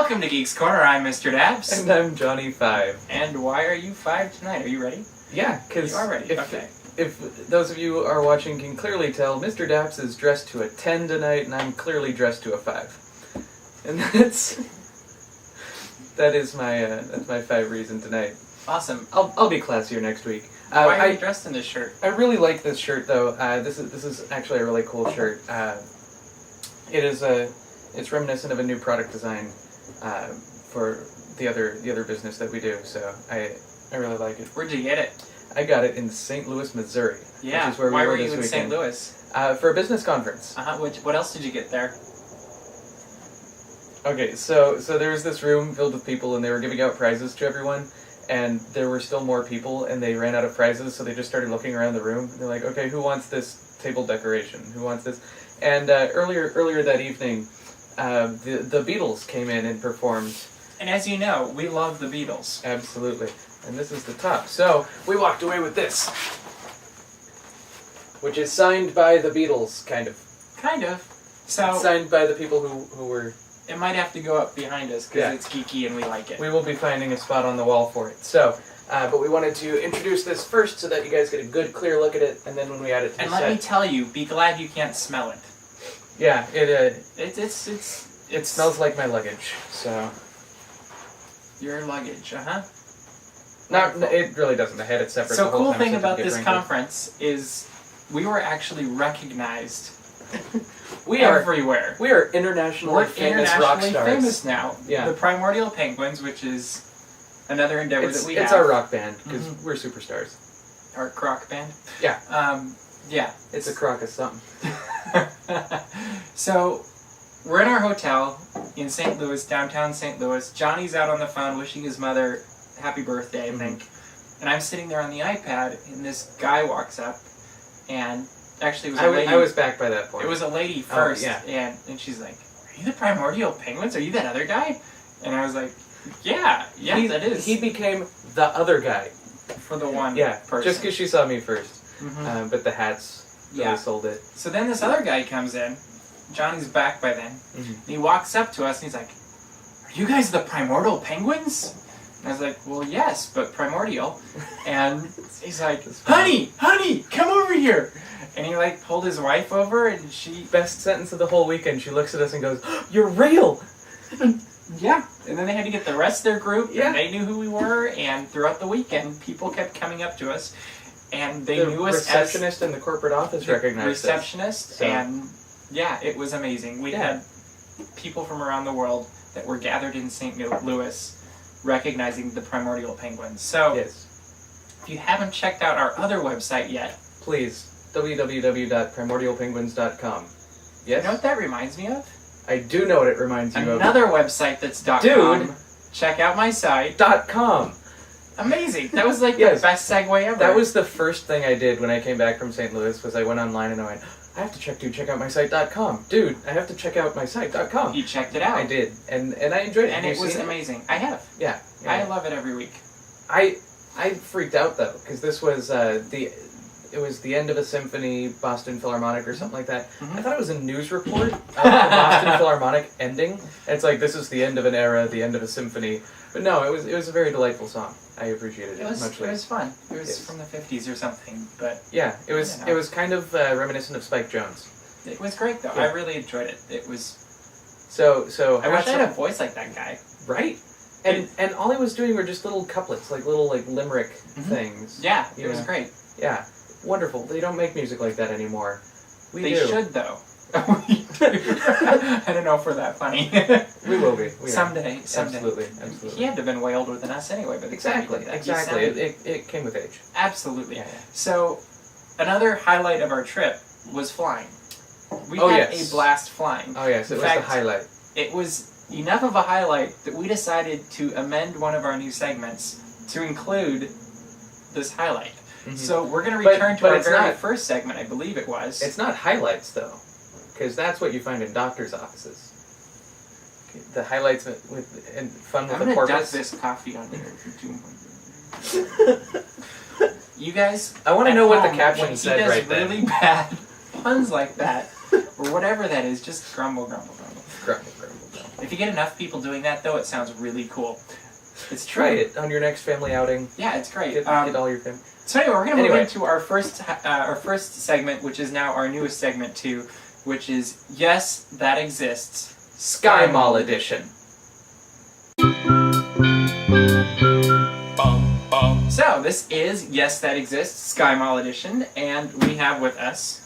Welcome to Geeks Corner. I'm Mr. Daps. And I'm Johnny 5. And why are you 5 tonight? Are you ready? Yeah, because you are ready. If those of you who are watching can clearly tell, Mr. Daps is dressed to a 10 tonight, and I'm clearly dressed to a 5. And that is my 5 reason tonight. Awesome. I'll be classier next week. Why are you dressed in this shirt? I really like this shirt though. This is actually a really cool shirt. It's reminiscent of a new product design for the other business that we do. So I really like it. Where'd you get it? I got it in St. Louis, Missouri. Yeah. Which is where Why we were this you in weekend. St. Louis? For a business conference. What else did you get there? Okay, so there was this room filled with people, and they were giving out prizes to everyone, and there were still more people, and they ran out of prizes, so they just started looking around the room. They're like, okay, who wants this table decoration? Who wants this? And earlier that evening, the Beatles came in and performed. And as you know, we love the Beatles. Absolutely. And this is the top. So we walked away with this, which is signed by the Beatles, kind of. Kind of. So it's signed by the people who were... It might have to go up behind us because it's geeky and we like it. We will be finding a spot on the wall for it. So, but we wanted to introduce this first so that you guys get a good, clear look at it, and then when we add it to the set... And let me tell you, be glad you can't smell it. Yeah, it smells like my luggage, so... Your luggage, uh-huh. It really doesn't. I had it separate. So, cool thing about this conference is we were actually recognized everywhere. We are internationally famous rock stars. Famous now. Yeah. The Primordial Penguins, which is another endeavor that we have. It's our rock band, because we're superstars. Our croc band? Yeah. Yeah. It's a croc of something. So, we're in our hotel in St. Louis, downtown St. Louis. Johnny's out on the phone wishing his mother happy birthday, I think. And I'm sitting there on the iPad, and this guy walks up, and actually it was a lady. I was back by that point. It was a lady first, yeah. and she's like, "Are you the Primordial Penguins? Are you that other guy?" And I was like, "Yeah, that is." He became the other guy. For the one person. Just because she saw me first. But the hats really sold it. So then this other guy comes in. Johnny's back by then. And he walks up to us and he's like, "Are you guys the Primordial Penguins?" And I was like, "Well, yes, but primordial." And he's like, honey, come over here. And he like pulled his wife over and she... Best sentence of the whole weekend. She looks at us and goes, "You're real!" Yeah. And then they had to get the rest of their group and they knew who we were. And throughout the weekend, people kept coming up to us and they knew us as... The receptionist in the corporate office recognized us. Receptionist. And yeah, it was amazing. We had people from around the world that were gathered in St. Louis recognizing the Primordial Penguins. So, if you haven't checked out our other website yet, please, www.primordialpenguins.com. Yes? You know what that reminds me of? I do know what it reminds you of. Another website that's .com. Dude! Check out my site. .com. Amazing. That was like the best segue ever. That was the first thing I did when I came back from St. Louis, was I went online and I went, I have to check out my site.com. Dude, I have to check out my site.com. You checked it out. I did. And I enjoyed it. And it was amazing. I have. Yeah. I love it every week. I freaked out though, because this was it was the end of a symphony, Boston Philharmonic or something like that. I thought it was a news report of the Boston Philharmonic ending. It's like, this is the end of an era, the end of a symphony. But no, it was a very delightful song. I appreciated it much. It was fun. It was from the 50s or something, but yeah, it was kind of reminiscent of Spike Jones. It was great though. I really enjoyed it. It was so. I wish I had a voice like that guy. Right. And all he was doing were just little couplets, like little limerick things. Yeah, it was great. Yeah, wonderful. They don't make music like that anymore. They should though. I don't know if we're that funny. We will be. Someday. Absolutely. He had to have been way older than us anyway. But exactly. It came with age. Absolutely. Yeah. So, another highlight of our trip was flying. We had a blast flying. Oh yes, it was the highlight. It was enough of a highlight that we decided to amend one of our new segments to include this highlight. So we're going to return to our very first segment, I believe it was. It's not highlights, though, because that's what you find in doctors' offices. The highlights with fun with the porpoise. I'm going to dump this coffee on here for 2 more. You guys, I want to know what the caption said right there. Really bad puns like that, or whatever that is, just grumble, grumble, grumble. Grumble, grumble, grumble. If you get enough people doing that, though, it sounds really cool. It's true. Try it on your next family outing. Yeah, it's great. Get all your family. So anyway, we're going to move into our first segment, which is now our newest segment, too, which is Yes, That Exists, SkyMall Edition. So, this is Yes, That Exists, SkyMall Edition, and we have with us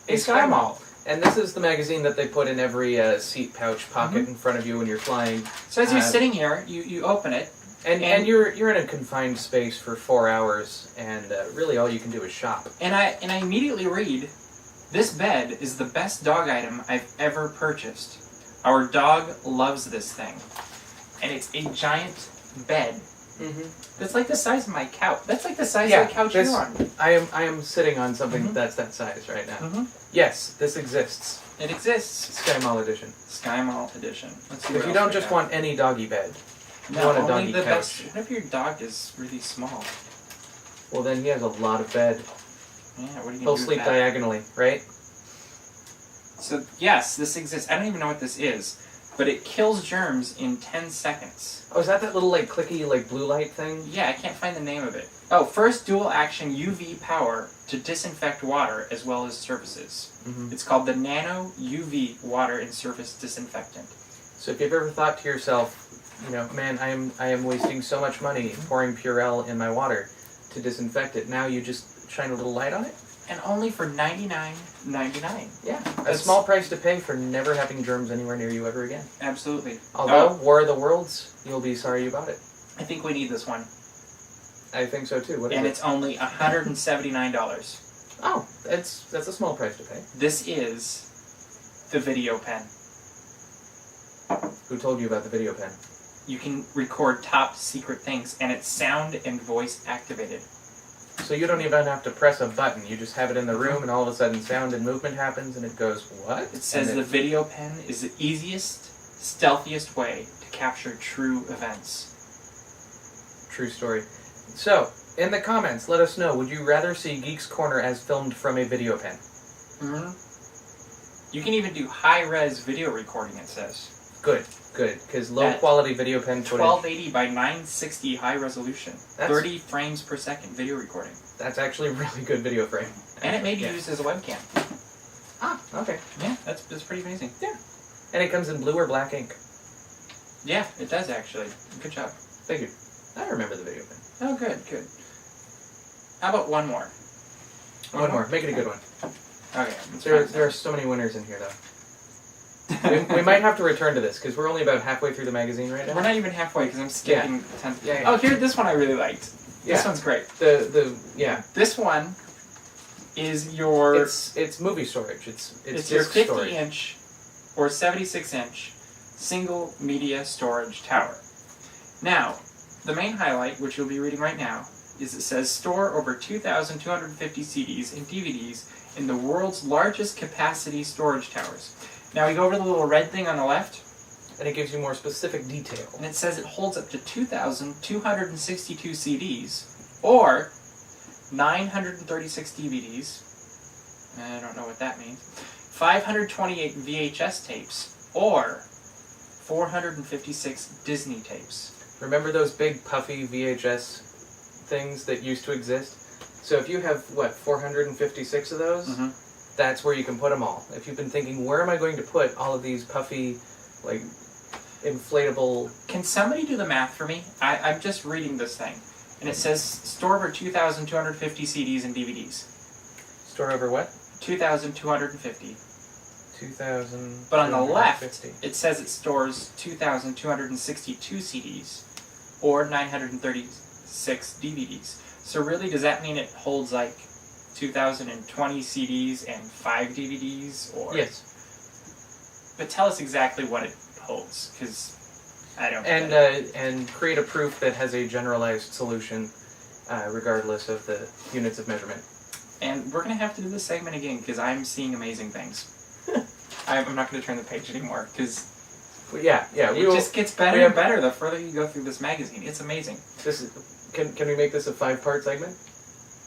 a SkyMall. And this is the magazine that they put in every seat pouch pocket in front of you when you're flying. So as you're sitting here, you open it. And you're in a confined space for 4 hours, and really all you can do is shop. And I immediately read, this bed is the best dog item I've ever purchased. Our dog loves this thing. And it's a giant bed. That's like the size of my couch. That's like the size of the couch you're on. I am sitting on something that's that size right now. Yes, this exists. It exists. SkyMall Edition. SkyMall Edition. Let's see if you don't just want any doggy bed, you no, want a only doggy the couch. best. What if your dog is really small? Well, then he has a lot of bed. Yeah, what are you He'll gonna do sleep with that? diagonally, right? So yes, this exists. I don't even know what this is, but it kills germs in 10 seconds. Oh, is that little like clicky like blue light thing? Yeah, I can't find the name of it. Oh, first dual action UV power to disinfect water as well as surfaces. It's called the Nano UV Water and Surface Disinfectant. So if you've ever thought to yourself, you know, man, I am wasting so much money pouring Purell in my water to disinfect it. Now you just shine a little light on it. And only for $99.99. Yeah, a small price to pay for never having germs anywhere near you ever again. Absolutely. Although, War of the Worlds, you'll be sorry you bought it. I think we need this one. I think so too. What is and it? It's only $179. Oh, that's a small price to pay. This is the video pen. Who told you about the video pen? You can record top secret things, and it's sound and voice activated. So you don't even have to press a button. You just have it in the room, and all of a sudden sound and movement happens, and it goes, what? It says the video pen is the easiest, stealthiest way to capture true events. True story. So, in the comments, let us know, would you rather see Geeks Corner as filmed from a video pen? You can even do high-res video recording, it says. Good, because low-quality video pen footage... 1280 by 960 high resolution. 30 frames per second video recording. That's actually a really good video frame. And it may be used as a webcam. Ah, okay. Yeah, that's pretty amazing. Yeah. And it comes in blue or black ink. Yeah, it does actually. Good job. Thank you. I remember the video pen. Oh, good. How about one more? One more. Make it a good one. Okay. There are so many winners in here, though. we might have to return to this, because we're only about halfway through the magazine right now. We're not even halfway, because I'm skipping 10. Yeah. Oh, here, this one I really liked. Yeah. This one's great. This one is your... It's movie storage. It's your disc storage. 50-inch or 76-inch single media storage tower. Now, the main highlight, which you'll be reading right now, is it says store over 2,250 CDs and DVDs in the world's largest capacity storage towers. Now we go over the little red thing on the left. And it gives you more specific detail. And it says it holds up to 2,262 CDs, or 936 DVDs. I don't know what that means. 528 VHS tapes, or 456 Disney tapes. Remember those big puffy VHS things that used to exist? So if you have, 456 of those? That's where you can put them all. If you've been thinking, where am I going to put all of these puffy, inflatable... Can somebody do the math for me? I'm just reading this thing. And it says store over 2,250 CDs and DVDs. Store over what? 2,250. 2,000... But on the left, it says it stores 2,262 CDs, or 936 DVDs. So really, does that mean it holds, 2,020 CDs and 5 DVDs, or... Yes. But tell us exactly what it holds, because I don't... And create a proof that has a generalized solution, regardless of the units of measurement. And we're going to have to do this segment again, because I'm seeing amazing things. I'm not going to turn the page anymore, because... Yeah. It just gets better and better the further you go through this magazine. It's amazing. Can we make this a 5-part segment?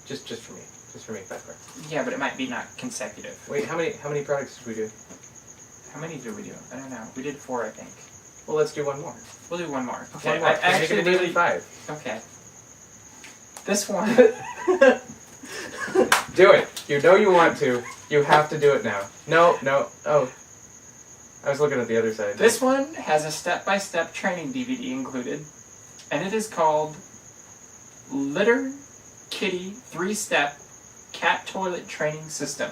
Just for me. Just for me, 5 parts. Yeah, but it might be not consecutive. Wait, how many products did we do? How many did we do? I don't know. We did 4, I think. Well, let's do one more. We'll do one more. Okay. One more. I actually make it really... 5. Okay. This one... Do it. You know you want to. You have to do it now. No. Oh. I was looking at the other side. This one has a step-by-step training DVD included, and it is called Litter Kitty 3-Step Cat Toilet Training System.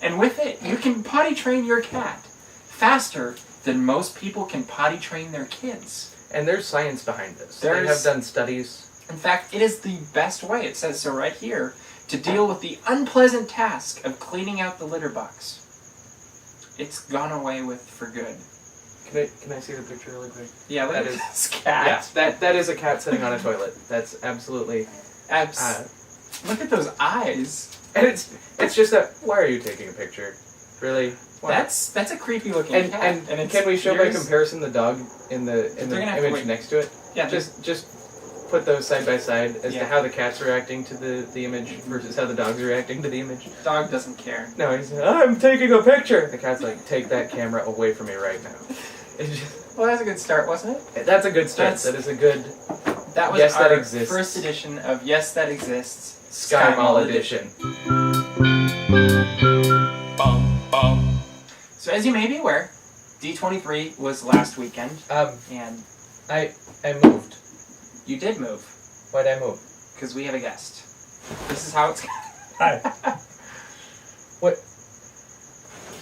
And with it, you can potty train your cat faster than most people can potty train their kids. And there's science behind this. They have done studies. In fact, it is the best way, it says so right here, to deal with the unpleasant task of cleaning out the litter box. It's gone away with for good. Can I see the picture really quick? Yeah, look That at is- this cat. Yeah, that is a cat sitting on a toilet. That's absolutely... Look at those eyes. And it's just that... Why are you taking a picture? Really? Why? That's a creepy looking And cat. and it's can we show by ears- comparison the dog in the gonna have to image wait. next to it? Yeah, Just put those side by side as Yeah. to how the cat's reacting to the image versus how the dog's reacting to the image. dog doesn't care. No, he's like, I'm taking a picture. The cat's like, take that camera away from me right now. It's just, Well, that's a good start, wasn't it? that's a good start. That is a good That was Yes, our That Exists. first edition of Yes, That Exists. SkyMall Edition. So as you may be aware, D23 was last weekend, and I moved. you did move, Why'd I move? because we have a guest. This is how it's... Hi. What?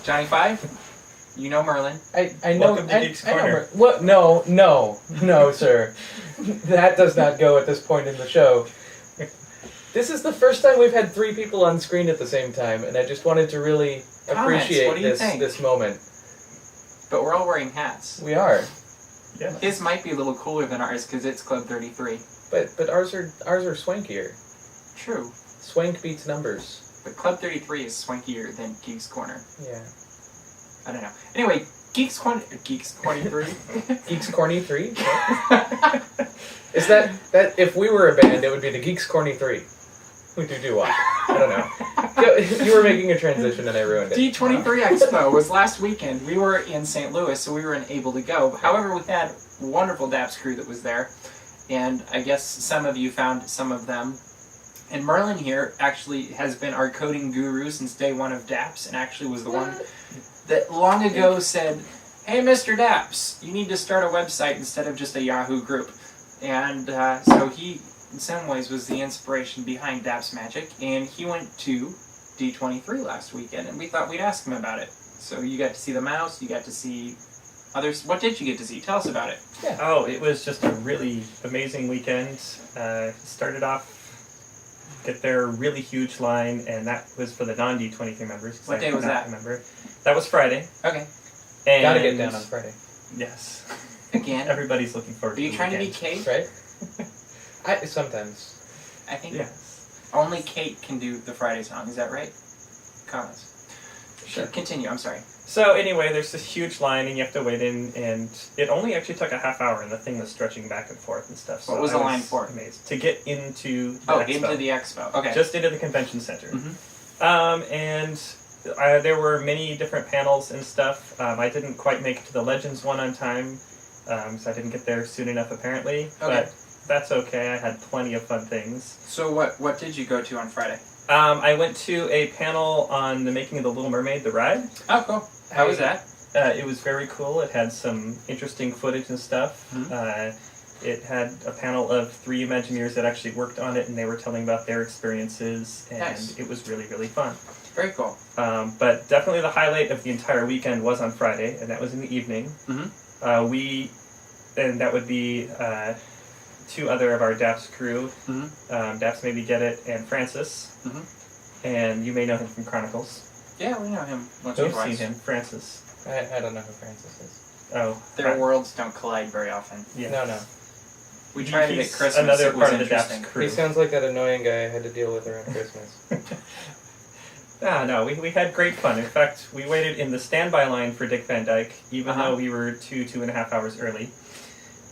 Johnny 5, you know Merlin. I know. Welcome to Geeks I know Corner. what? No, sir. That does not go at this point in the show. This is the first time we've had 3 people on screen at the same time, and I just wanted to really Comments, appreciate what do you think? this moment. But we're all wearing hats. We are, Yeah. His might be a little cooler than ours, because it's Club 33. but ours are swankier. True. Swank beats numbers. But Club 33 is swankier than Geeks Corner. Yeah. I don't know. Anyway, Geeks Corner... Geeks 23? Geeks Corny 3? Is that if we were a band, it would be the Geeks Corny 3. We do I don't know. You were making a transition and I ruined it. D23 Expo was last weekend. We were in St. Louis, so we were unable to go. However, we had a wonderful Daps crew that was there, and I guess some of you found some of them. And Merlin here actually has been our coding guru since day one of Daps, and actually was the one that long ago said, "Hey, Mr. Daps, you need to start a website instead of just a Yahoo group." And so he, in some ways, was the inspiration behind Daps Magic, and he went to D23 last weekend, and we thought we'd ask him about it. So you got to see the mouse, you got to see others. What did you get to see? Tell us about it. Oh, it was just a really amazing weekend. Started off, get there, really huge line, and that was for the non-D23 members. 'Cause What I day was not that? Remember. That was Friday. Okay. And Gotta get down on Friday, Yes. Again, Everybody's looking forward are to you the trying to be weekend. Kate? right? Sometimes. I think Yes. only Kate can do the Friday song. Is that right? Comments. Sure. Continue. I'm sorry. So anyway, there's this huge line, and you have to wait in, and it only actually took a half hour, and the thing was stretching back and forth and stuff. So What was I the line for? Amazed. To get into the Oh, expo. into the expo. Okay. Just into the convention center. Mhm. And there were many different panels and stuff. I didn't quite make it to the Legends one on time, so I didn't get there soon enough apparently. Okay. But that's okay. I had plenty of fun things. So what did you go to on Friday? I went to a panel on the making of the Little Mermaid, the ride. Oh, cool. How was that? It was very cool. It had some interesting footage and stuff. Mhm. It had a panel of 3 Imagineers that actually worked on it, and they were telling about their experiences, and Nice. it was really, really fun. Very cool. But definitely the highlight of the entire weekend was on Friday, and that was in the evening. Mhm. And that would be 2 other of our Daps crew, Mhm. Daps Maybe Get It, and Francis. Mhm. And you may know him from Chronicles. Yeah, we know him once or You've seen twice. him, Francis. I don't know who Francis is. Oh, Their worlds don't collide very often. yes. No. We tried it at He's Christmas. another It was part of the interesting. Daps crew. He sounds like that annoying guy I had to deal with around Christmas. No, we had great fun. In fact, we waited in the standby line for Dick Van Dyke, even though we were 2.5 hours early.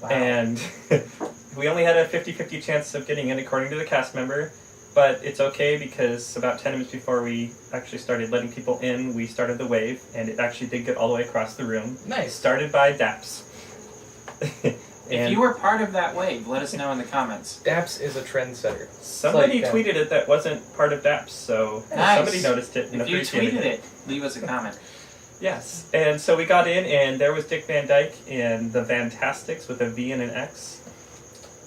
Wow. And we only had a 50-50 chance of getting in according to the cast member, but it's okay because about 10 minutes before we actually started letting people in, we started the wave, and it actually did get all the way across the room. Nice. Started by Daps. If you were part of that wave, let us know in the comments. Daps is a trendsetter. Somebody tweeted it that wasn't part of Daps, so nice. somebody noticed it and if you appreciated tweeted it, leave us a comment. Yes, and so we got in, and there was Dick Van Dyke in the Vantastix with a V and an X.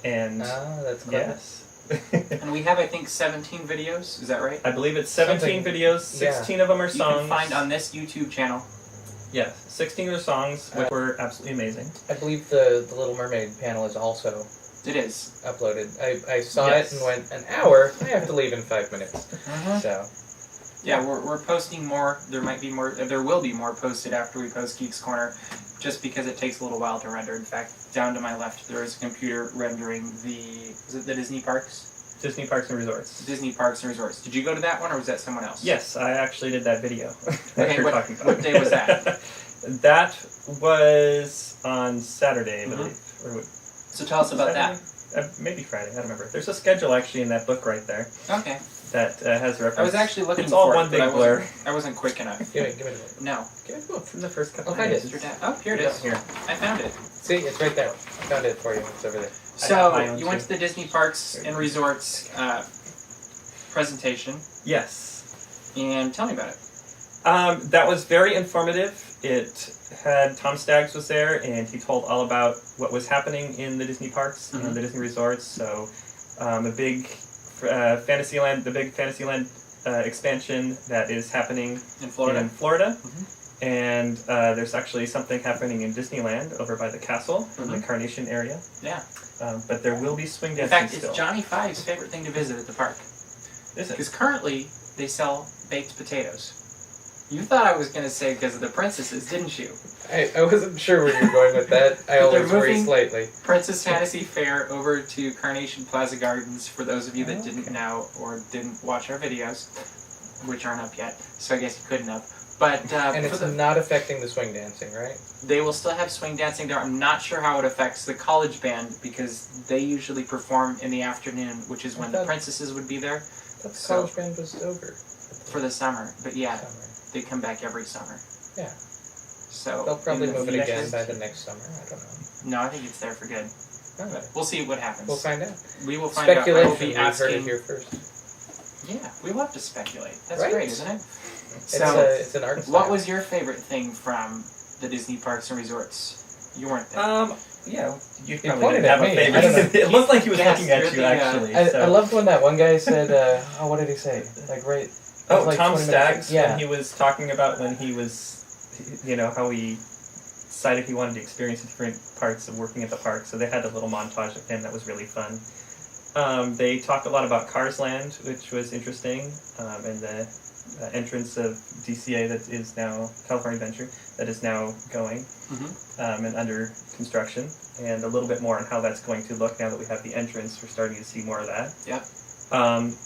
And that's clever. yes. And we have, I think, 17 videos. Is that right? I believe it's 17 videos. 16 of them are songs. You can find on this YouTube channel. Yes, 16 are songs, which were absolutely amazing. I believe the Little Mermaid panel is also It is uploaded. I saw it and went, an hour? I have to leave in 5 minutes. So, yeah, we're posting more. There might be more. There will be more posted after we post Geeks Corner, just because it takes a little while to render. In fact, down to my left, there is a computer rendering is it the Disney parks? Disney Parks and Resorts. Disney Parks and Resorts. Did you go to that one, or was that someone else? Yes, I actually did that video. Okay, you're talking about. What day was that? That was on Saturday, I believe. So tell us about that. Maybe Friday, I don't remember. There's a schedule actually in that book right there. Okay. That has a reference. I was actually looking it's all for one it, big but blur. I wasn't quick enough. give me the book. No. Give me the book. From the first couple Okay, of Oh, here it is. Here. I found it. See, it's right there. I found it for you. It's over there. So, you went to the Disney Parks and Resorts presentation. Yes. And tell me about it. That was very informative. It had Tom Staggs was there, and he told all about what was happening in the Disney parks, the Disney resorts. So, a big Fantasyland, the big Fantasyland expansion that is happening In Florida. And there's actually something happening in Disneyland over by the castle in the Carnation area. Yeah. But there will be swing dancing In fact, still. it's Johnny Five's favorite thing to visit at the park. Is it? Because currently, they sell baked potatoes. You thought I was going to say because of the princesses, didn't you? I wasn't sure where you were going with that. I always worry slightly. Princess Fantasy Fair over to Carnation Plaza Gardens for those of you that didn't know or didn't watch our videos, which aren't up yet, so I guess you couldn't have. But, and it's not affecting the swing dancing, right? They will still have swing dancing there. I'm not sure how it affects the college band because they usually perform in the afternoon, which is when the princesses would be there. The college band was over. For the summer, but yeah, they come back every summer. Yeah. So they'll probably move it again by the next summer. I don't know. No, I think it's there for good. But we'll see what happens. We'll find out. We will find out. I will be Speculation. We've heard it asking. here first. Yeah, we love to speculate. That's Right? great, isn't it? So, it's an art style. what was your favorite thing from the Disney Parks and Resorts? You weren't there. Yeah, you He probably pointed didn't have at a me. favorite. I don't know. It looked like he was Yes, looking at you're you, the, actually. I loved when that one guy said, what did he say? Like, right... Oh, like Tom 20 minutes Staggs, yeah. when he was talking about when he was, how he decided he wanted to experience the different parts of working at the park. So they had a little montage of him that was really fun. They talked a lot about Cars Land, which was interesting, and the entrance of DCA that is now, California Adventure, that is now going and under construction, and a little bit more on how that's going to look now that we have the entrance. We're starting to see more of that. Yep.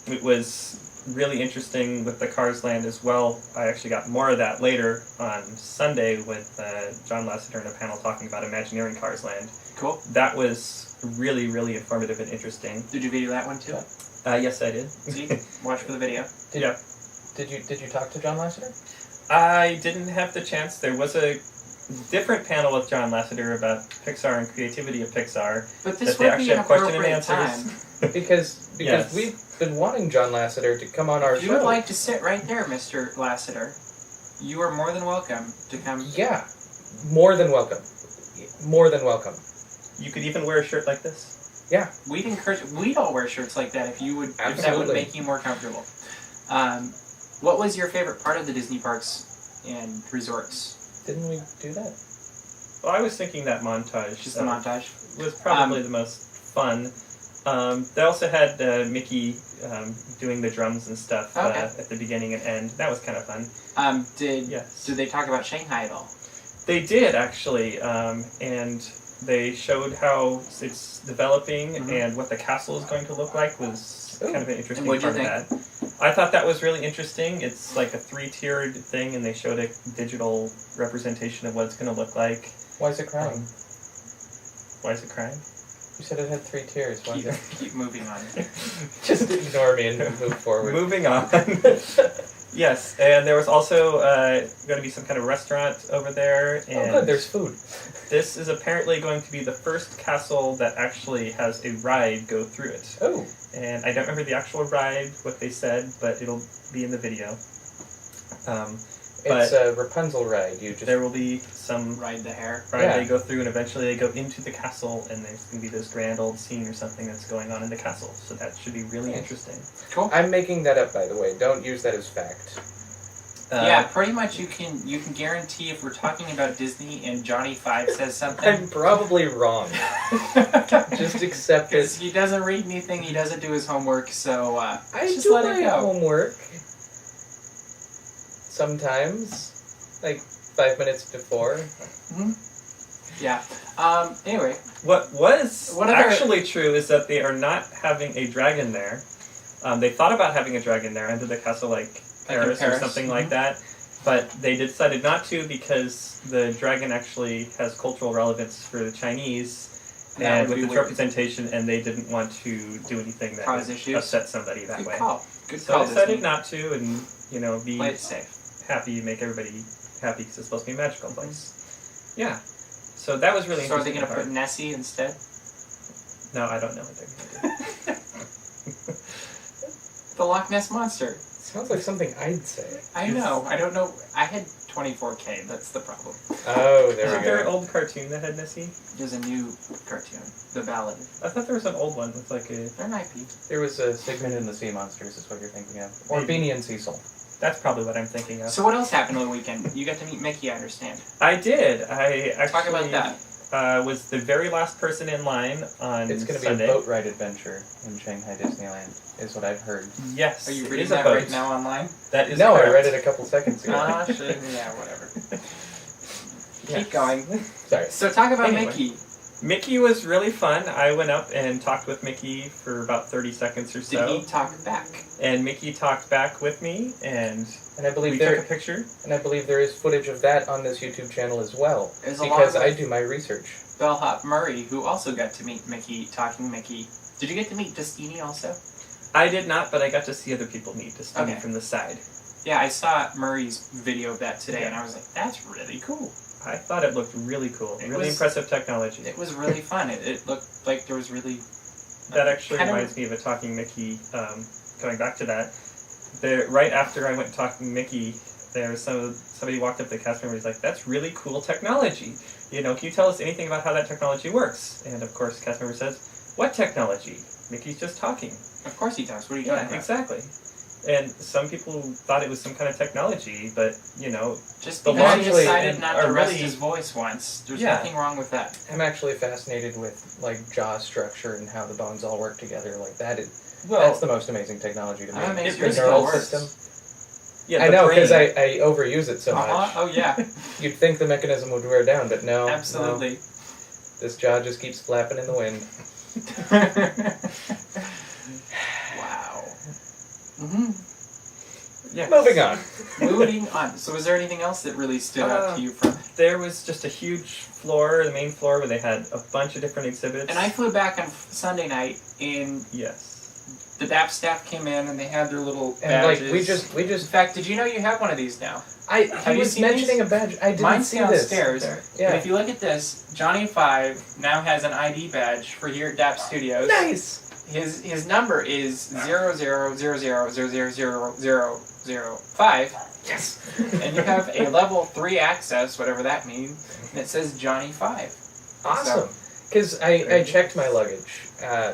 It was really interesting with the Cars Land as well. I actually got more of that later on Sunday with John Lasseter in a panel talking about Imagineering Cars Land. Cool. That was really, really informative and interesting. Did you video that one too? Yes, I did. See? Watch for the video. Did you talk to John Lasseter? I didn't have the chance. There was a different panel with John Lasseter about Pixar and creativity of Pixar. But this that they would be actually an have question and appropriate answers. time. Because Yes. we've been wanting John Lasseter to come on our If you show. would like to sit right there, Mr. Lasseter, you are more than welcome to come. Yeah. More than welcome. More than welcome. You could even wear a shirt like this. Yeah. We'd all wear shirts like that if that would Absolutely. make you more comfortable. What was your favorite part of the Disney parks and resorts? Didn't we do that? Well, I was thinking that montage. Just the montage? Was probably the most fun. They also had Mickey doing the drums and stuff at the beginning and end. That was kind of fun. Did Yes. they talk about Shanghai at all? They did, actually. And they showed how it's developing and what the castle is going to look like was kind of an interesting part of that. I thought that was really interesting. It's like a 3-tiered thing, and they showed a digital representation of what it's going to look like. Why is it crying? Why is it crying? You said it had 3 tiers. Why is it? Keep moving on. Just ignore me and move forward. Moving on. Yes, and there was also going to be some kind of restaurant over there. And Oh, good. There's food. this is apparently going to be the first castle that actually has a ride go through it. Oh. And I don't remember the actual ride, what they said, but it'll be in the video. It's a Rapunzel ride. There will be some Ride the hair. ride Yeah. they go through, and eventually they go into the castle, and there's going to be this grand old scene or something that's going on in the castle. So that should be really interesting. Cool. I'm making that up, by the way. Don't use that as fact. Yeah, pretty much you can guarantee if we're talking about Disney and Johnny 5 says something. I'm probably wrong. Just accept it. Because he doesn't read anything, he doesn't do his homework, so I just do let my it go. homework. Sometimes. Like 5 minutes before. Yeah. Anyway. What was What other- actually true is that they are not having a dragon there. They thought about having a dragon there under the castle, like Paris or something like that, but they decided not to because the dragon actually has cultural relevance for the Chinese That and would with be its weird. representation, and they didn't want to do anything that Cause would issues. upset somebody that Good way. call. Good So call, I decided Disney. not to, and be Play it safe. happy, make everybody happy because it's supposed to be a magical place. Yeah. So that was really So are they interesting. going to put Nessie instead? No, I don't know what they're going to do. The Loch Ness Monster. Sounds like something I'd say. I know. I don't know. I had 24K. That's the problem. Oh, there Isn't we there an go. old cartoon that had Nessie? There's a new cartoon. The Ballad. I thought there was an old one with like a... There might be. There was a Sigmund and the Sea Monsters is what you're thinking of. Or Maybe. Beanie and Cecil. That's probably what I'm thinking of. So what else happened on the weekend? You got to meet Mickey, I understand. I did. I actually Talk about that. Was the very last person in line on It's going to be Sunday. a boat ride adventure in ShangHai Disneyland, is what I've heard. Yes. Are you it reading is a that boat. right now online? That is No, I correct. read it a couple seconds ago. Ah, shit. Yeah, whatever. Yes. Keep going. Sorry. So talk about Anyway. Mickey. Mickey was really fun. I went up and talked with Mickey for about 30 seconds or Did so. he talk back? And Mickey talked back with me, and And I we believe took a picture. there is footage of that on this YouTube channel as well. There's a lot Because of I do my research. Bellhop Murray, who also got to meet Mickey, Talking Mickey. Did you get to meet Destini also? I did not, but I got to see other people meet this Okay. from the side. Yeah, I saw Murray's video of that today, and I was like, that's really cool. I thought it looked really cool. It Really was- impressive technology. It was really fun. It looked like there was really... That actually kind of- reminds me of a Talking Mickey. Going back to that, right after I went Talking Mickey, there was somebody walked up to the cast member. He's like, "That's really cool technology. Can you tell us anything about how that technology works?" And of course, the cast member says, "What technology? Mickey's just talking." Of course he talks. What are you talking Yeah, about? exactly. And some people thought it was some kind of technology, but Just The because he largely decided not to are rest really- his voice once, there's Yeah. nothing wrong with that. I'm actually fascinated with jaw structure and how the bones all work together. That's well, the most amazing technology to me. That makes it yours the feel neural worse. system. yeah, I the know, because brain. I overuse it so much. Oh, yeah. You'd think the mechanism would wear down, but no. Absolutely. No. This jaw just keeps flapping in the wind. Wow. Mm-hmm. Yeah. Moving on. Moving on. So was there anything else that really stood out to you from... There was just a huge floor, the main floor, where they had a bunch of different exhibits. And I flew back on Sunday night, and Yes. the DAP staff came in, and they had their little And badges. we just In fact, did you know you have one of these now? he you was seen mentioning these? a badge. I didn't Mine's see this. downstairs. Yeah. And if you look at this, Johnny 5 now has an ID badge for here at DAP Studios. Nice. His number is 0000000005. Yes. And you have a level 3 access, whatever that means, and it says Johnny 5. Awesome. Because I checked my luggage.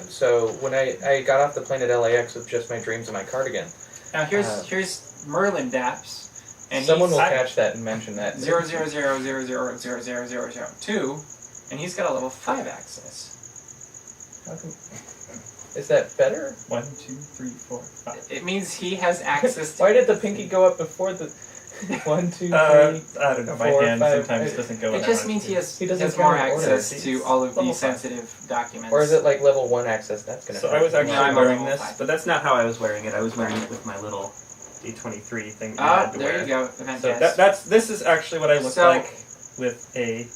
So when I got off the plane at LAX with just my dreams and my cardigan. Now here's Merlin Daps, and Someone he's will catch that and mention that. 00000002, and he's got a level 5 access. Is that better? 1, 2, 3, 4, 5. It means he has access to... Why did the pinky go up before the 1, 2, 3? I don't know. My 4, hand 5, sometimes 8. doesn't go. It just means he has doesn't more count in order. access to all of Level these 5. sensitive documents. Or is it like level 1 access? That's gonna. So hurt. I was actually No, I'm on wearing level this, 5. but that's not how I was wearing it. I was wearing it with my little D23 thing. That you Ah, had to there wear. you go. So Fantastic. this is actually what I look So- like with a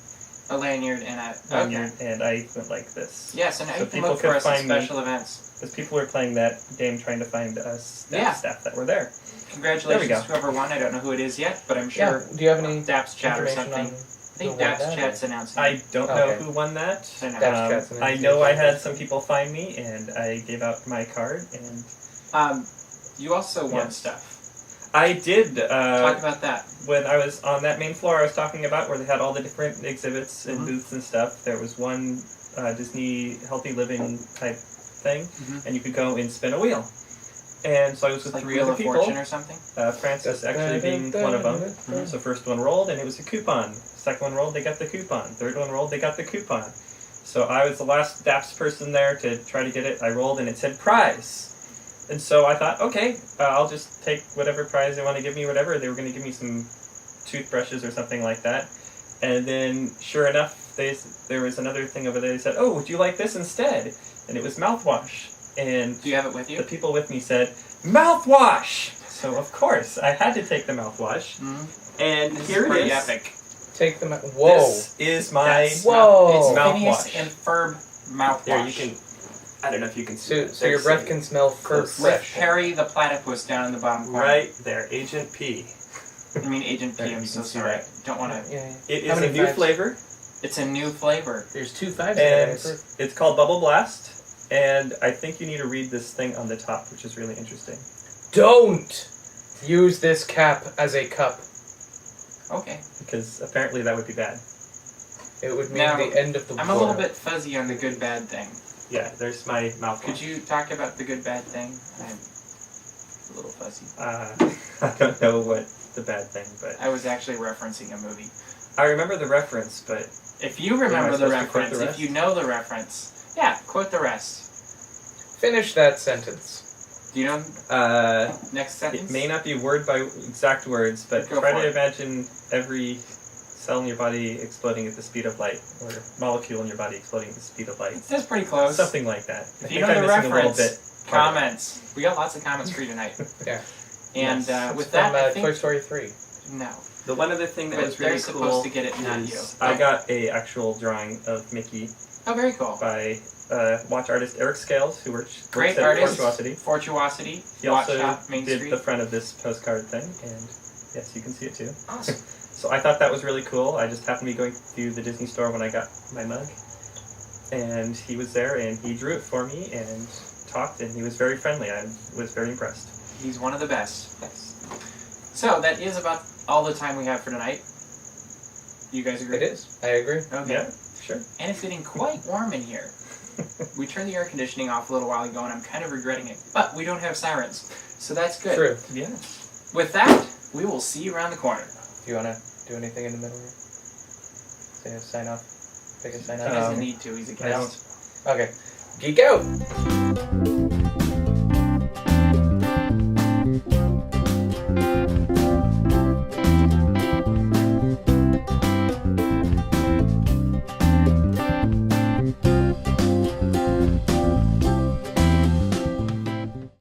A lanyard and a... lanyard, and I went like this. Yes, and now So you can people look for could us at find me. special events. Because people were playing that game trying to find us staff that were there. Congratulations go. to whoever won. I don't know who it is yet, but I'm sure Yeah. Do you have any Daps Chat or information something. on I think who won Daps that, Chat's or- announcing. I don't know Okay. who won that. I know. Daps Chat's an I know I announcing. had some people find me, and I gave out my card, and You also won Yes. stuff. I did. Talk about that. When I was on that main floor I was talking about, where they had all the different exhibits and booths and stuff, there was one Disney Healthy Living type thing, and you could go and spin a wheel. And so I was with Like 3 Wheel other of people. Fortune or something? Francis actually being one of them. So first one rolled, and it was a coupon. Second one rolled, they got the coupon. Third one rolled, they got the coupon. So I was the last Daps person there to try to get it. I rolled, and it said prize. And so I thought, okay, I'll just take whatever prize they want to give me, whatever. They were going to give me some toothbrushes or something like that. And then, sure enough, there was another thing over there. They said, oh, would you like this instead? And it was mouthwash. And Do you have it with you? the people with me said, mouthwash! So, of course, I had to take the mouthwash. And This here is it pretty is. epic. Take them. Whoa. This is my Whoa. It's mouthwash. Phineas and Ferb mouthwash. Here, you can... I don't know if you can see So your breath can smell With fresh. Harry the platypus down in the bottom corner. Right there, Agent P. I mean Agent P, There, I'm you so can see sorry. that. Don't want to... Yeah. It How is many a new fives? flavor, It's a new flavor. There's 2 5s and in there. it's called Bubble Blast. And I think you need to read this thing on the top, which is really interesting. Don't use this cap as a cup. Okay. Because apparently that would be bad. It would mean Now, the end of the I'm a world. little bit fuzzy on the good bad thing. Yeah, there's my mouthwash. Could you talk about the good bad thing? I'm a little fuzzy. I don't know what the bad thing, but... I was actually referencing a movie. I remember the reference, but... If you remember the supposed to quote reference, the if rest? you know the reference, yeah, quote the rest. Finish that sentence. Do you know next It sentence? may not be word by exact words, but Go try for to it. imagine every cell in your body exploding at the speed of light, or molecule in your body exploding at the speed of light. That's pretty close. Something like that. If you know the I'm missing a little bit. reference, comments. We got lots of comments for you tonight. Yeah. And Yes. with It's that, from I think... Toy Story 3. No. The one other thing that But was they're really supposed cool to get it, not is you. I got a actual drawing of Mickey Oh, very cool. by watch artist Eric Scales, who works Great at artist. Fortuosity. Fortuosity. He Watch also Shop, Main did Street. the front of this postcard thing, and yes, you can see it too. Awesome. So I thought that was really cool. I just happened to be going through the Disney store when I got my mug, and he was there, and he drew it for me and talked, and he was very friendly. I was very impressed. He's one of the best. Yes. So, that is about all the time we have for tonight. You guys agree? It is. I agree. Okay. Yeah, sure. And it's getting quite warm in here. We turned the air conditioning off a little while ago, and I'm kind of regretting it. But we don't have sirens, so that's good. True. Yeah. With that, we will see you around the corner. Do you want to do anything in the middle here? Say a sign off? Pick a sign He off? doesn't need to, he's a I don't. guest. Okay. Geek out!